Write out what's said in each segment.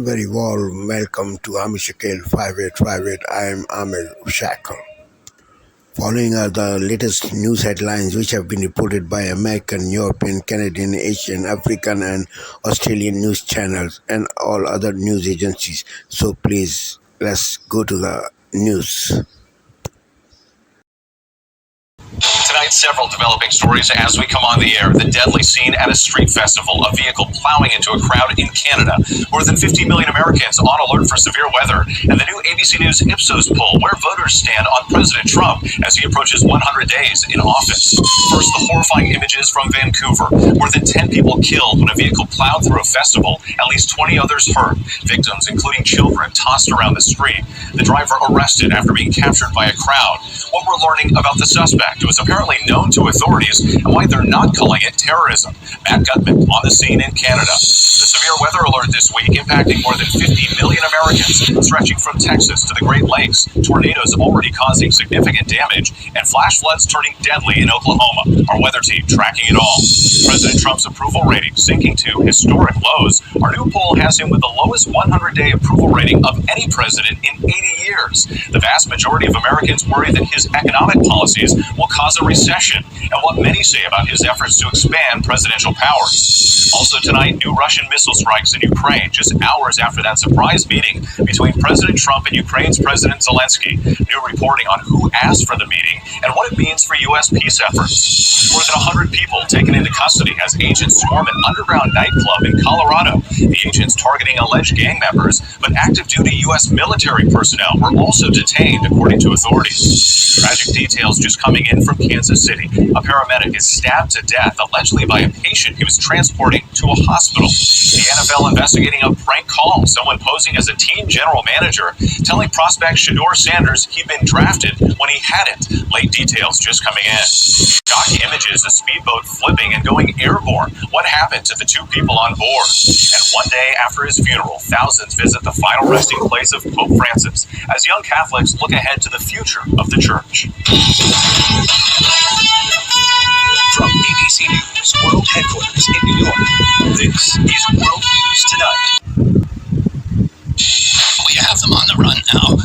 Very warm welcome to Amishakil 5858. I am Amir Shackle. Following are the latest news headlines which have been reported by American, European, Canadian, Asian, African, and Australian news channels and all other news agencies. So please, let's go to the news. Tonight, several developing stories as we come on the air. The deadly scene at a street festival, a vehicle plowing into a crowd in Canada. More than 50 million Americans on alert for severe weather. And the new ABC News Ipsos poll, where voters stand on President Trump as he approaches 100 days in office. First, the horrifying images from Vancouver. More than 10 people killed when a vehicle plowed through a festival. At least 20 others hurt. Victims, including children, tossed around the street. The driver arrested after being captured by a crowd. What we're learning about the suspect, who is apparently known to authorities, and why they're not calling it terrorism. Matt Gutman on the scene in Canada. The severe weather alert this week impacting more than 50 million Americans, stretching from Texas to the Great Lakes. Tornadoes already causing significant damage, and flash floods turning deadly in Oklahoma. Our weather team tracking it all. President Trump's approval rating sinking to historic lows. Our new poll has him with the lowest 100-day approval rating of any president in 80 years. The vast majority of Americans worry that his economic policies will cause a recession, and what many say about his efforts to expand presidential powers. Also tonight, new Russian missile strikes in Ukraine, just hours after that surprise meeting between President Trump and Ukraine's President Zelensky. New reporting on who asked for the meeting and what it means for U.S. peace efforts. More than 100 people taken into custody as agents swarm an underground nightclub in Colorado. The agents targeting alleged gang members, but active duty U.S. military personnel were also detained, according to authorities. Tragic details just coming in from Kansas City. A paramedic is stabbed to death, allegedly by a patient he was transporting to a hospital. The NFL investigating a prank call, someone posing as a team general manager, telling prospect Shedeur Sanders he'd been drafted when he hadn't. Late details just coming in. Stock images, a speedboat flipping and going airborne. What happened to the two people on board? And one day after his funeral, thousands visit the final resting place of Pope Francis as young Catholics look ahead to the future of the church. From ABC News World Headquarters in New York, this is World News Tonight. We have them on the run now,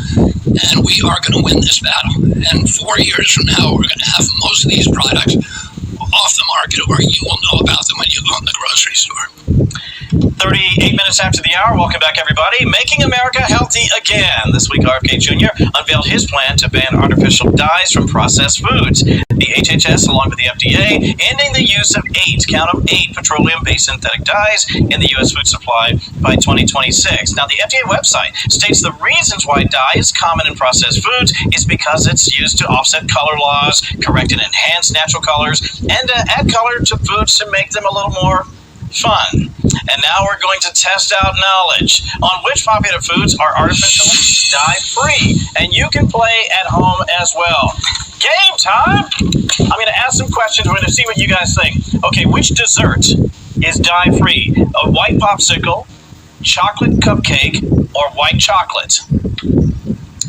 and we are going to win this battle. And 4 years from now, we're going to have most of these products off the market, or you will know about them when you go in the grocery store. 38 minutes after the hour. Welcome back, everybody. Making America Healthy Again. This week, RFK Jr. unveiled his plan to ban artificial dyes from processed foods. The HHS, along with the FDA, ending the use of 8 petroleum-based synthetic dyes in the U.S. food supply by 2026. Now, the FDA website states the reasons why dye is common in processed foods is because it's used to offset color laws, correct and enhance natural colors, and add color to foods to make them a little more fun. And now we're going to test out knowledge on which popular foods are artificial dye-free. And you can play at home as well. Game time! I'm going to ask some questions. We're going to see what you guys think. Okay, which dessert is dye-free? A white popsicle, chocolate cupcake, or white chocolate?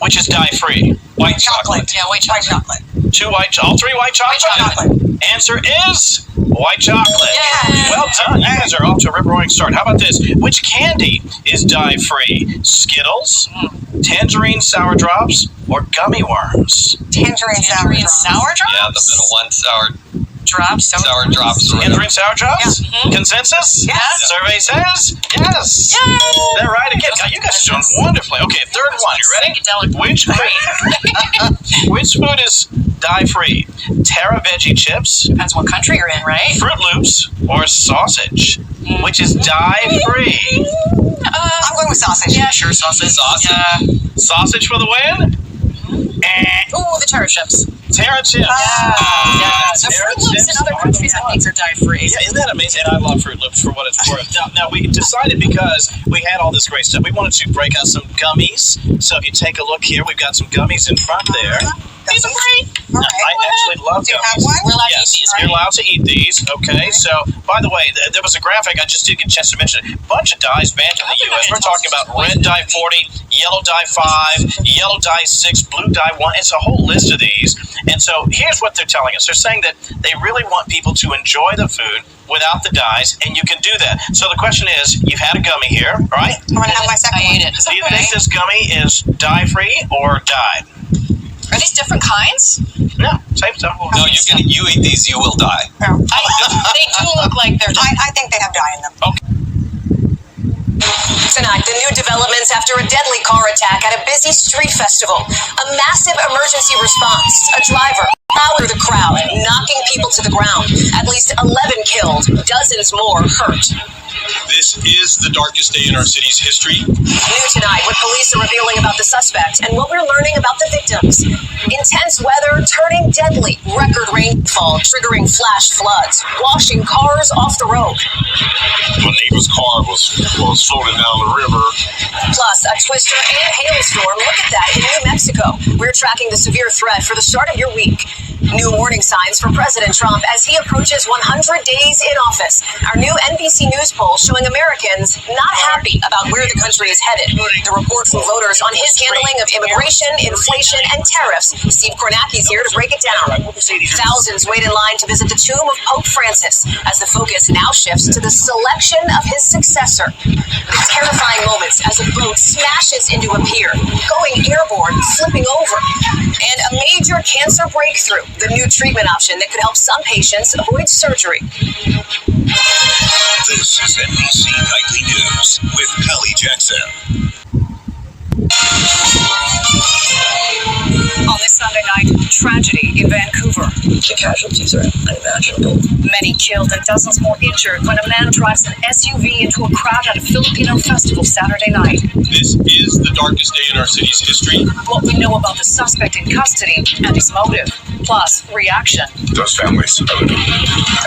Which is dye-free? White chocolate. Yeah, white chocolate. All three white chocolate? White chocolate. Answer is white chocolate. Yeah. Well done. You guys are off to a rip-roaring start. How about this? Which candy is dye-free? Skittles, tangerine sour drops, or gummy worms? Tangerine sour drops. Yeah, the middle one, sour Drops. drops. Tangerine sour drops? Yeah. Mm-hmm. Consensus? Yes. Survey says yes. Yay. They're right again. God, you guys are doing wonderfully. Okay, third one. You ready? Which food is dye-free? Terra veggie chips, Depends what country you're in, right? Fruit Loops, or sausage? Which is dye-free? I'm going with sausage. Yeah, sure, sausage. Sausage for the win? Ooh, the Terra chips. Terra chips. So Fruit Loops in other countries, I think, are dye-free. Yeah, isn't that amazing? And I love Fruit Loops for what it's worth. Now, we decided because we had all this great stuff, we wanted to break out some gummies. So if you take a look here, we've got some gummies in front there. These are great. All right. I actually love Do you gummies. have one? We're allowed to Yes, eat these, you're right? allowed to eat these. Okay, so by the way, there was a graphic I just didn't get a chance to mention. A bunch of dyes banned in the U.S. We're talking about red dye 40, yellow dye 5, yellow dye 6, blue dye 1. It's a whole list of these. And so here's what they're telling us. They're saying that they really want people to enjoy the food without the dyes, and you can do that. So the question is, you've had a gummy here, right? I'm going to have my second one. Do you think this gummy is dye-free or dyed? Are these different kinds? No, same stuff. No, you eat these, you will die. No. They do look like they're I think they have dye in them. Tonight, the new developments after a deadly car attack at a busy street festival. A massive emergency response. A driver plowed through the crowd, knocking people to the ground. At least 11 killed, dozens more hurt. This is the darkest day in our city's history. New tonight, what police are revealing about the suspect and what we're learning about the victims. Intense weather turning deadly. Record rainfall triggering flash floods, washing cars off the road. My neighbor's car was floating down the river. Plus, a twister and hailstorm. Look at that in New Mexico. We're tracking the severe threat for the start of your week. New warning signs for President Trump as he approaches 100 days in office. Our new NBC News poll showing Americans not happy about where the country is headed. The report from voters on his handling of immigration, inflation, and tariffs. Steve Kornacki's here to break it down. Thousands wait in line to visit the tomb of Pope Francis as the focus now shifts to the selection of his successor. Terrifying moments as a boat smashes into a pier, going airborne, flipping over. And a major cancer breakthrough, the new treatment option that could help some patients avoid surgery. This is NBC Nightly News with Hallie Jackson. On this Sunday night, tragedy in Vancouver. The casualties are unimaginable. Many killed and dozens more injured when a man drives an SUV into a crowd at a Filipino festival Saturday night. This is the darkest day in our city's history. What we know about the suspect in custody and his motive, plus reaction. Those families,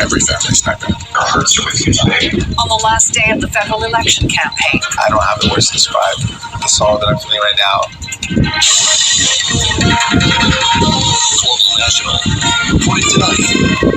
every family's nightmare. Our hearts are with you today. On the last day of the federal election campaign. I don't have the words to describe the sorrow that I'm feeling right now. Global National. Reporting tonight,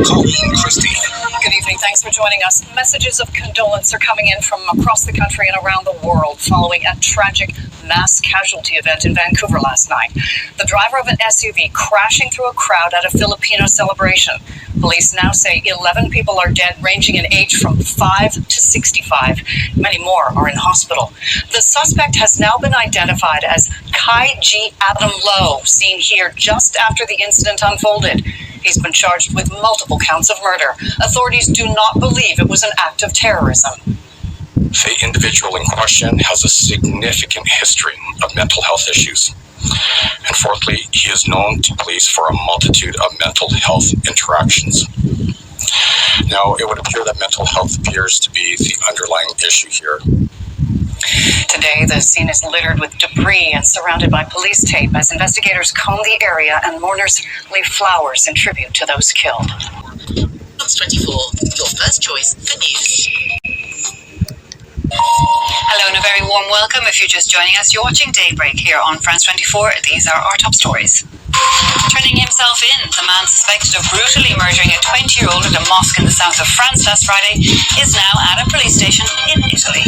Colleen Christie. Good evening. Thanks for joining us. Messages of condolence are coming in from across the country and around the world following a tragic mass casualty event in Vancouver last night. The driver of an SUV crashing through a crowd at a Filipino celebration. Police now say 11 people are dead, ranging in age from 5 to 65. Many more are in hospital. The suspect has now been identified as Kai G. Adam Lowe, seen here just after the incident unfolded. He's been charged with multiple counts of murder. Authorities do not believe it was an act of terrorism. The individual in question has a significant history of mental health issues. And fourthly, he is known to police for a multitude of mental health interactions. Now, it would appear that mental health appears to be the underlying issue here. Today, the scene is littered with debris and surrounded by police tape as investigators comb the area and mourners leave flowers in tribute to those killed. France 24, your first choice for news. Hello and a very warm welcome. If you're just joining us, you're watching Daybreak here on France 24. These are our top stories. Turning himself in, the man suspected of brutally murdering a 20-year-old at a mosque in the south of France last Friday is now at a police station in Italy.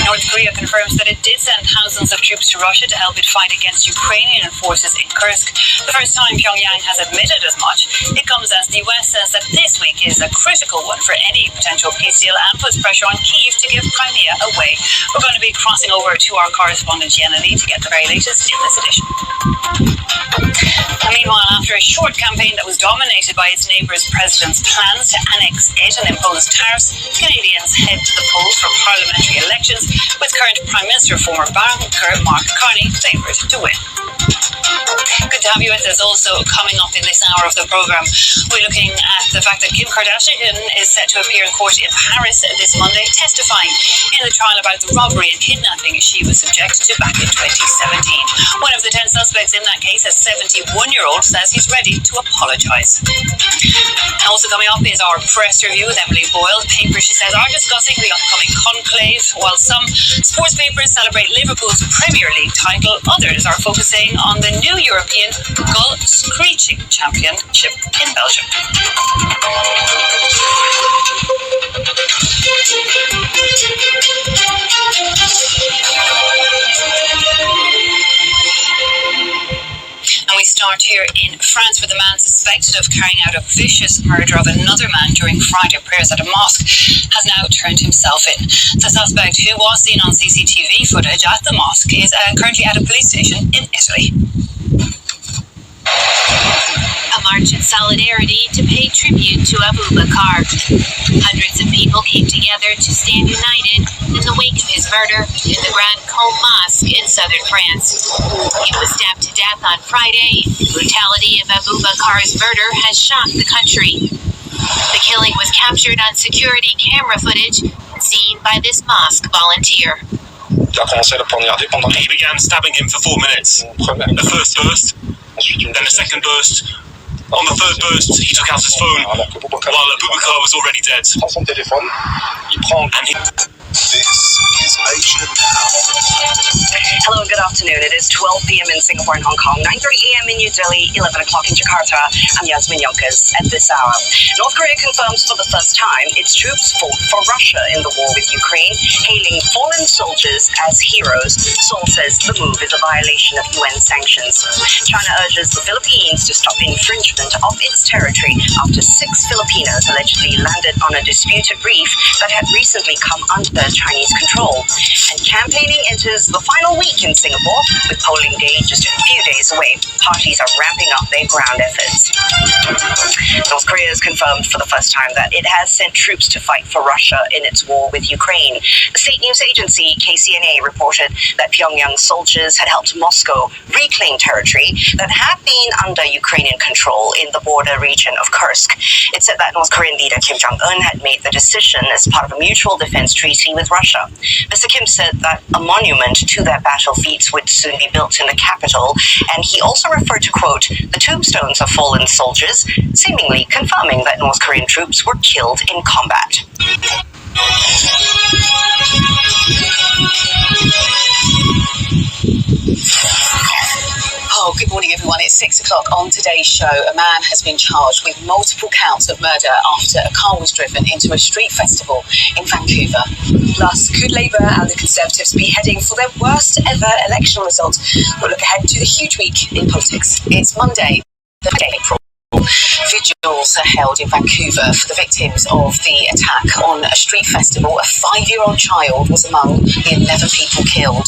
North Korea confirms that it did send thousands of troops to Russia to help it fight against Ukrainian forces in Kursk. The first time Pyongyang has admitted as much. It comes as the US says that this week is a critical one for any potential peace deal and puts pressure on Kyiv to give Crimea away. We're going to be crossing over to our correspondent Jenna Lee to get the very latest in this edition. And meanwhile, after a short campaign that was dominated by its neighbour's president's plans to annex it and impose tariffs, Canadians head to the polls for parliamentary elections, with current Prime Minister, former banker Mark Carney, favoured to win. Good to have you with us. Also coming up in this hour of the programme, we're looking at the fact that Kim Kardashian is set to appear in court in Paris this Monday, testifying in the trial about the robbery and kidnapping she was subjected to back in 2017. One of the 10 suspects in that case, a 71-year-old, says he's ready to apologise. Also coming up is our press review with Emily Boyle. Papers, she says, are discussing the upcoming conclave, while some Sports papers celebrate Liverpool's Premier League title. Others are focusing on the new European Gull Screeching Championship in Belgium. And we start here in France, where the man suspected of carrying out a vicious murder of another man during Friday prayers at a mosque has now turned himself in. The suspect, who was seen on CCTV footage at the mosque, is currently at a police station in Italy. A march in solidarity to pay tribute to Abu Bakr. Hundreds of people came together to stand united in the wake of his murder in the Grand Combe Mosque in southern France. He was stabbed to death on Friday. The brutality of Abu Bakr's murder has shocked the country. The killing was captured on security camera footage seen by this mosque volunteer. He began stabbing him for 4 minutes. The first burst, then the second burst. On the third burst, he took out his phone while Abu Bakr was already dead. And he... This is Asia Now. Hello and good afternoon. It is 12 p.m. in Singapore and Hong Kong, 9:30 a.m. in New Delhi, 11 o'clock in Jakarta. I'm Yasmin Yonkers. At this hour, North Korea confirms for the first time its troops fought for Russia in the war with Ukraine, hailing fallen soldiers as heroes. Seoul says the move is a violation of UN sanctions. China urges the Philippines to stop infringement of its territory after 6 Filipinos allegedly landed on a disputed reef that had recently come under Chinese control. And campaigning enters the final week in Singapore, with polling day just a few days away. Parties are ramping up their ground efforts. North Korea has confirmed for the first time that it has sent troops to fight for Russia in its war with Ukraine. The state news agency KCNA reported that Pyongyang soldiers had helped Moscow reclaim territory that had been under Ukrainian control in the border region of Kursk. It said that North Korean leader Kim Jong-un had made the decision as part of a mutual defense treaty with Russia. Mr. Kim said that a monument to their battle feats would soon be built in the capital, and he also referred to, quote, the tombstones of fallen soldiers, seemingly confirming that North Korean troops were killed in combat. Oh, good morning, everyone. It's 6 o'clock. On today's show, a man has been charged with multiple counts of murder after a car was driven into a street festival in Vancouver. Plus, could Labour and the Conservatives be heading for their worst ever election result? We'll look ahead to the huge week in politics. It's Monday, the 3rd of April. Vigils are held in Vancouver for the victims of the attack on a street festival. A 5-year-old child was among the 11 people killed.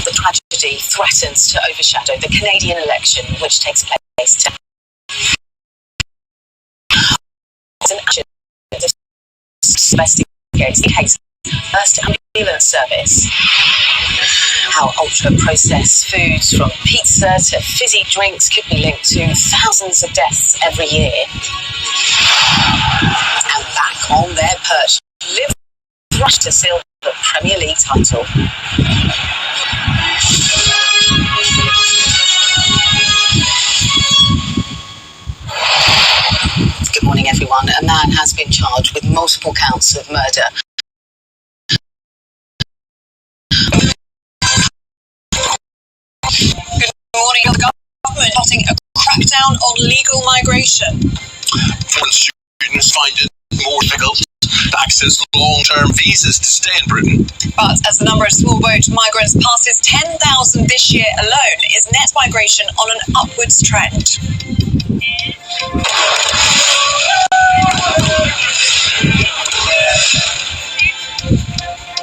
The tragedy threatens to overshadow the Canadian election, which takes place today. An action that investigates the case first ambulance service. How ultra-processed foods from pizza to fizzy drinks could be linked to thousands of deaths every year. And back on their perch, Liverpool rushed to seal the Premier League title. Good morning, everyone. A man has been charged with multiple counts of murder. Good morning. The government plotting a crackdown on legal migration. Foreign students find it more difficult to access long-term visas to stay in Britain. But as the number of small boat migrants passes 10,000 this year alone, is net migration on an upwards trend.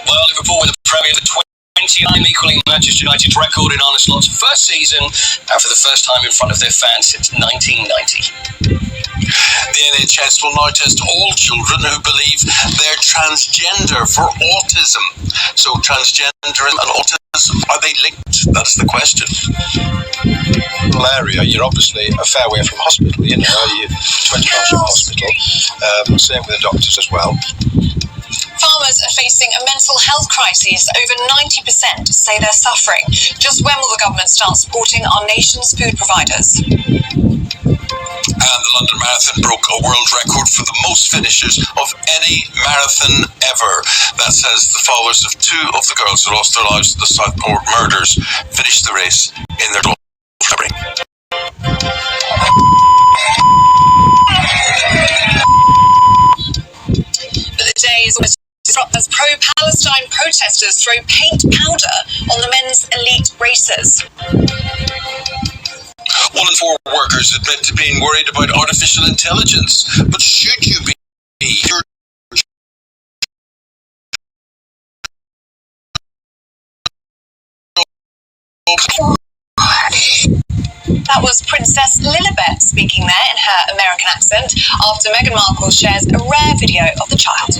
Well, Liverpool with a Premier the 29, equaling Manchester United's record in Arne Slot's first season, and for the first time in front of their fans since 1990. The NHS will now test all children who believe they're transgender for autism. So transgender and autism, are they linked? That's the question. Area, you're obviously a fair way from hospital, you know, you're 20 miles from hospital. Same with the doctors as well. Farmers are facing a mental health crisis. Over 90% say they're suffering. Just when will the government start supporting our nation's food providers? And the London Marathon broke a world record for the most finishes of any marathon ever. That says the followers of two of the girls who lost their lives to the Southport murders finished the race in their February. The day is as pro-Palestine protesters throw paint powder on the men's elite racers. 1 in 4 workers admit to being worried about artificial intelligence. But should you be? That was Princess Lilibet speaking there in her American accent after Meghan Markle shares a rare video of the child.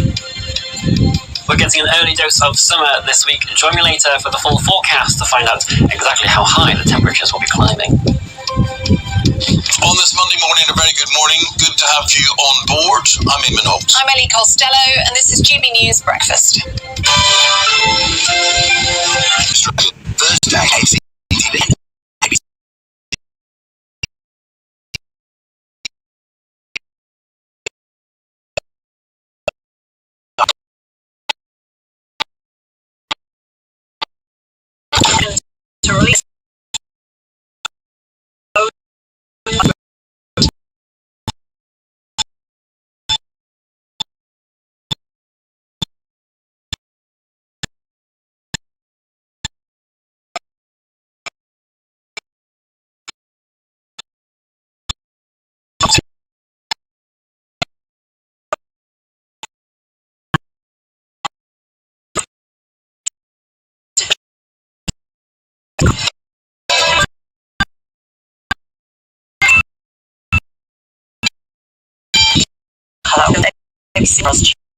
We're getting an early dose of summer this week. Join me later for the full forecast to find out exactly how high the temperatures will be climbing. On this Monday morning, a very good morning. Good to have you on board. I'm Eamon Holt. I'm Ellie Costello, and this is GB News Breakfast. Thursday, to release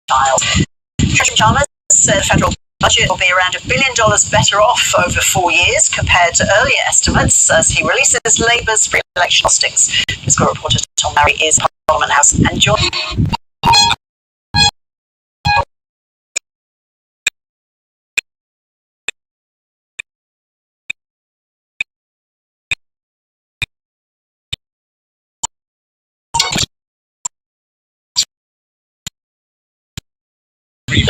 child. Treasury Chalmers said the federal budget will be around $1 billion better off over 4 years compared to earlier estimates as he releases Labour's pre-election costings. Political reporter Tom Barry is Parliament House and John. We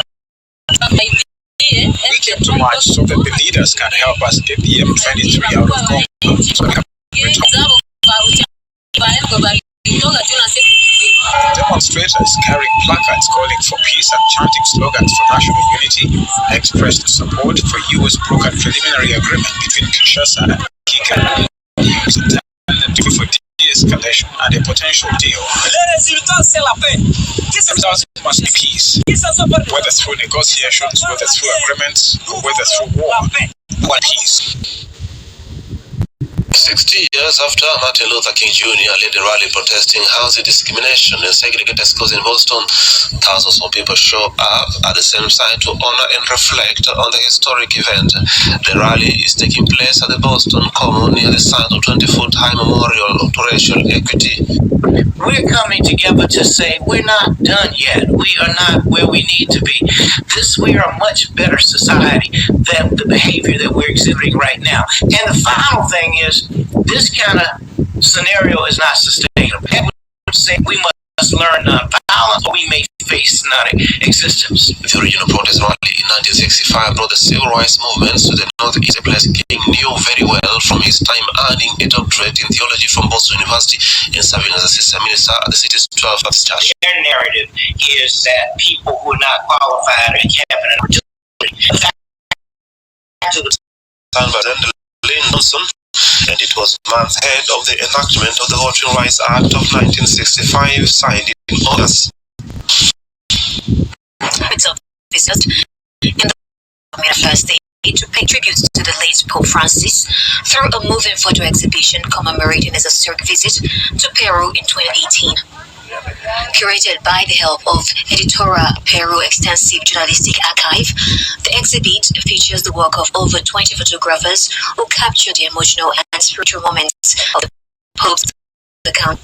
came to march so that the leaders can help us get the M23 out of Congo. Demonstrators carrying placards calling for peace and chanting slogans for national unity expressed support for US brokered preliminary agreement between Kinshasa and Kigali for de-escalation and a potential deal. The result must be peace, whether through negotiations, whether through agreements, or whether through war. What peace? 60 years after Martin Luther King Jr. led a rally protesting housing discrimination in segregated schools in Boston, thousands of people show up at the same site to honor and reflect on the historic event. The rally is taking place at the Boston Common near the site of 20-foot high memorial to racial equity. We're coming together to say we're not done yet. We are not where we need to be. We are a much better society than the behavior that we're exhibiting right now. And the final thing is, this kind of scenario is not sustainable. I would say we must learn nonviolence or we may face non-existence. The original protest rally in 1965 brought the civil rights movement to the Northeast, a place King knew very well from his time earning a doctorate in theology from Boston University and serving as assistant minister at the city's 12th Baptist Church. Their narrative is that people who are not qualified in cabinet are just to the by Lyndon Johnson, and it was months ahead of the enactment of the Voting Rights Act of 1965, signed in August. It's obvious in the first day to pay tribute to the late Pope Francis through a moving photo exhibition commemorating his historic visit to Peru in 2018. Curated by the help of Editora Peru Extensive Journalistic Archive, the exhibit features the work of over 20 photographers who capture the emotional and spiritual moments of the Pope's account.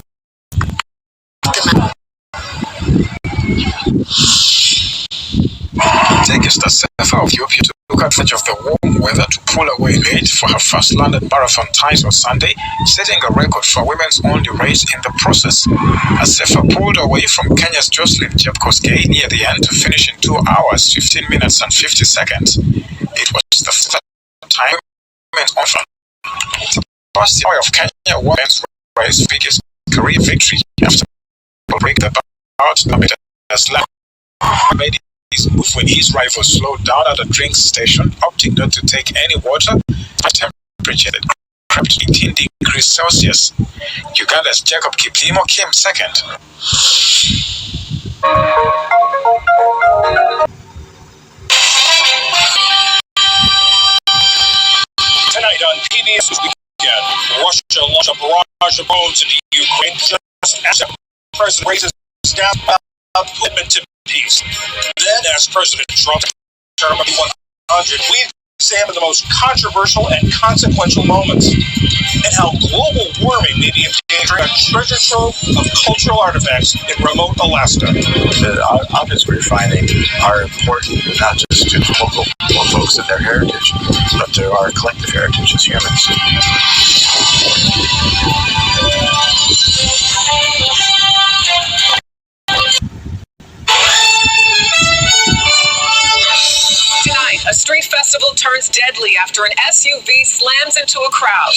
Take a step out of your Look advantage of the warm weather to pull away late for her first London Marathon ties on Sunday, setting a record for women's only race in the process. As Sefa pulled away from Kenya's Jocelyn Jepkosgei near the end to finish in 2 hours, 15 minutes and 50 seconds. It was the first time women's marathon. First hour of Kenya women's race biggest career victory after break the about kilometers lap. Made his move when his rival slowed down at a drink station, opting not to take any water. A temperature that crept 18 degrees Celsius. Uganda's Jacob Kiplimo came second. Tonight on PBS Weekend, Russia launched a barrage of drones into Ukraine just as the president raises staff about commitment to peace. Then, as President Trump term of 100, we examine the most controversial and consequential moments and how global warming may be endangering a treasure trove of cultural artifacts in remote Alaska. The objects we're finding are important not just to local folks and their heritage, but to our collective heritage as humans. Tonight, a street festival turns deadly after an SUV slams into a crowd.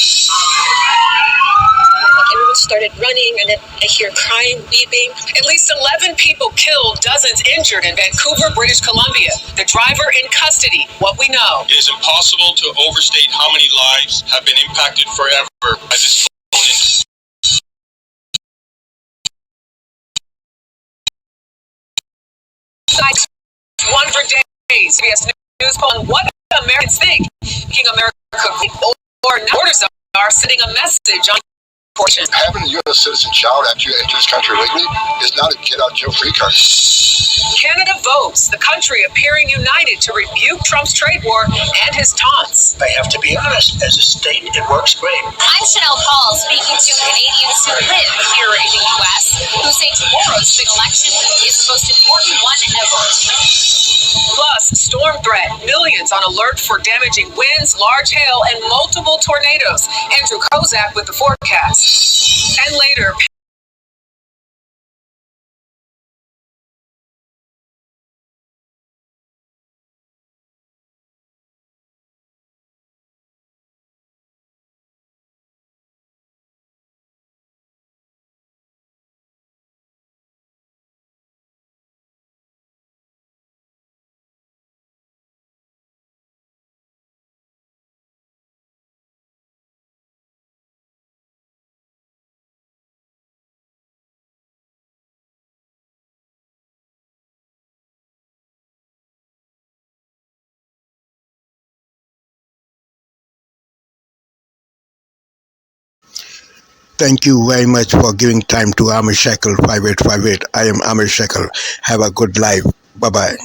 Everyone started running, and then I hear crying, weeping. At least 11 people killed, dozens injured in Vancouver, British Columbia. The driver in custody, what we know. It is impossible to overstate how many lives have been impacted forever by this phone. One for days. CBS News poll on what Americans think. King America or borders are sending a message on. Having a U.S. citizen child after you enter this country legally is not a get-out-jail-free card. Canada votes, the country appearing united to rebuke Trump's trade war and his taunts. I have to be honest, as a state, it works great. I'm Chanel Paul, speaking to Canadians who live here in the U.S., who say tomorrow's big election is the most important one ever. Plus, storm threat, millions on alert for damaging winds, large hail, and multiple tornadoes. Andrew Kozak with the forecast. And later, Thank you very much for giving time to Amir Shackle 5858. I am Amir Shackle. Have a good life. Bye-bye.